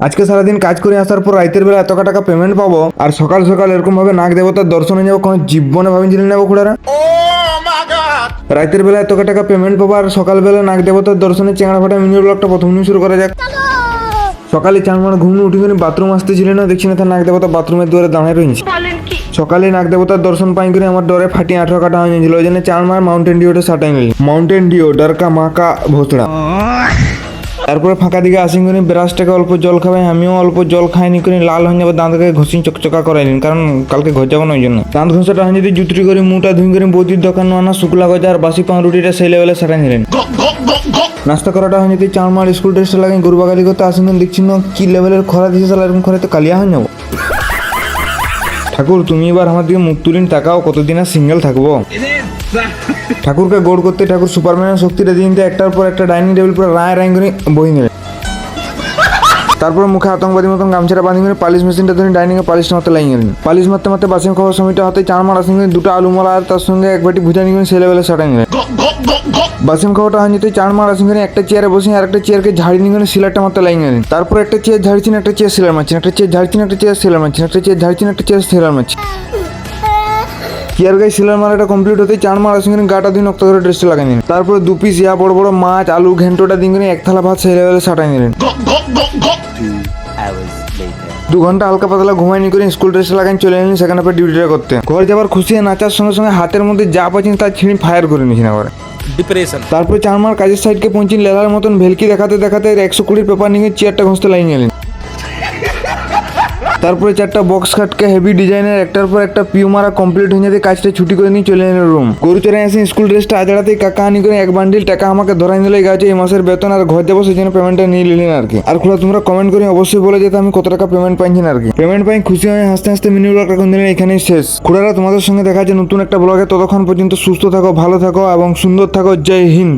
আজকে সারাদিন কাজ করে আসার পর রাতের বেলা এত টাকা পেমেন্ট পাবো আর সকাল সকাল এরকম ভাবে নাগ দেবতার দর্শনে যাবো, কোনো জীবনে ভাবিছিলেন না খুড়ারা? রাতের বেলা এত টাকা পেমেন্ট পাবো আর সকালবেলা নাগ দেবতার দর্শনে চেংড়া ফাটা মিনি ব্লগটা প্রথম নিয়ে শুরু করা যাক। সকালে চান মানে ঘুম উঠে করে বাথরুম আসতে ছিল না, দেখছি না তার নাগ দেবতা বাথরুমের দুয়ারে দাঁড়ায় রয়েছে। সকালে নাগ দেবতার দর্শন পাই করে আমার ডরে ফাটি 18 কাটা হয়ে গেছিল, ওই জন্য চার মার মাউন্টেন ডিওটা সাটাই নিল। মাউন্টেন ডিও ডরকা মাকা ভোতড়া। তারপরে ফাঁকা দিকে আসি করে ব্রাশটাকে অল্প জল খাওয়াই, আমিও অল্প জল খাইনি করে লাল হয়ে যাবে, দাঁতকে ঘষি চকচকা করাই নিন, কারণ কালকে ঘর যাবো না ওই জন্য। দাঁত ঘষাটা হয়ে যদি জুতরি করে মুটা ধুই করে বৌদির দোকান আনা শুকলা গজা আর বাসি পাউরুটিটা সেই লেভেলে সাটাই নিলেন। নাস্তা করাটা হয়ে যদি চার মার স্কুল ড্রেসটা লাগাই গরু বাগালি করতে আসেন, দেখছি না কি লেভেলের খরা দিয়েছে, এরকম খরা তো কালিয়া হয়ে যাবো। ঠাকুর তুমি এবার আমার দিকে মুখ তুলিন তাকাও, কতদিন আর সিঙ্গেল থাকবো। ঠাকুরকে গোড় করতে ঠাকুর সুপারম্যানের শক্তিটা দিয়ে নিতে একটার পর একটা ডাইনিং টেবিল পুরো রায় করে বই নিলেন। তারপর মুখে আতঙ্কবাদী মতন গামছাটা বাঁধি করে পালিশ মেশিনটা ধরে ডাইনিং এ পালিশটা মারতে লাগিয়ে গেলেন। পালিশ মারতে মারতে বাসিম খাওয়ার সময়টা হাতে চার মার আসেন করে দুটো আলু মালা আর তার সঙ্গে এক বাটি ভুজা নিয়ে সে লেভেলে সাটাই নিলেন। বাসিম খাওয়াটা হয়ে যেতে চার মার আসেন করে একটা চেয়ারে বসে আর একটা চেয়ারকে ঝাড়ি নিয়ে করে সিলারটা মারতে লাগিয়ে গেলেন। তারপর একটা চেয়ার ঝাড়ছেন, একটা চেয়ার সিলার মারছেন, একটা চেয়ার ঝাড়ছেন, একটা চেয়ার সিলার মারছেন, একটা চেয়ার ঝাড়ছেন, একটা চেয়ার সিলার মারছেন। চেয়ার গায়ে সিলার মারাটা কমপ্লিট হতে চার মার আসেন গাটা দিন নক্ত করে ড্রেসটা লাগাই নিলেন। তারপর দু পিস ইয়া বড় বড় মাছ আলু ঘেন্টোটা দিন করে এক থালা ভাত সেই লেভেলে সাটাই নিলেন। 2 ঘন্টা হালকা পাতলা ঘুমাইনি করে স্কুল ড্রেস লাগাই চলে এলেন সেখানে পর ডিউটিটা করতে। ঘর যাবার খুশি নাচার সঙ্গে সঙ্গে হাতের মধ্যে যা পাচ্ছেন তার ছিঁড়ি ফায়ার করে নিয়েছেন আবার ডিপ্রেশন। তারপরে চার মার কাজের সাইডকে পৌঁছেন লেলার মতন ভেলকি দেখাতে দেখাতে 120 পেপার নিয়ে চেয়ারটা ঘষতে লাগিয়ে গেলেন। তারপরে 4টা বক্স খাটকে হেভি ডিজাইনের একটার পর একটা পিউ মারা কমপ্লিট হয়ে যেতে কাজটা ছুটি করে নিয়ে চলে এলেন রুম। গরু চড়ে আসেন স্কুল ড্রেসটা আজড়াতেই কাকা আনি করে 1 বান্ডিল টাকা আমাকে ধরাই নিলে গাছে এই মাসের বেতন আর ঘর যাবো সেই জন্য পেমেন্টটা নিয়ে নিলেন আর কি। আর খুড়া তোমরা কমেন্ট করে অবশ্যই বলে যেতে আমি কত টাকা পেমেন্ট পাইছেন আর কি। পেমেন্ট পাই খুশি হয়ে হাসতে হাসতে মিনি ব্লগটা কোন দিন এখানেই শেষ। খুড়ারা তোমাদের সঙ্গে দেখা যায় নতুন একটা ব্লগে, ততক্ষণ পর্যন্ত সুস্থ থাকো, ভালো থাকো এবং সুন্দর থাকো। জয় হিন্দ।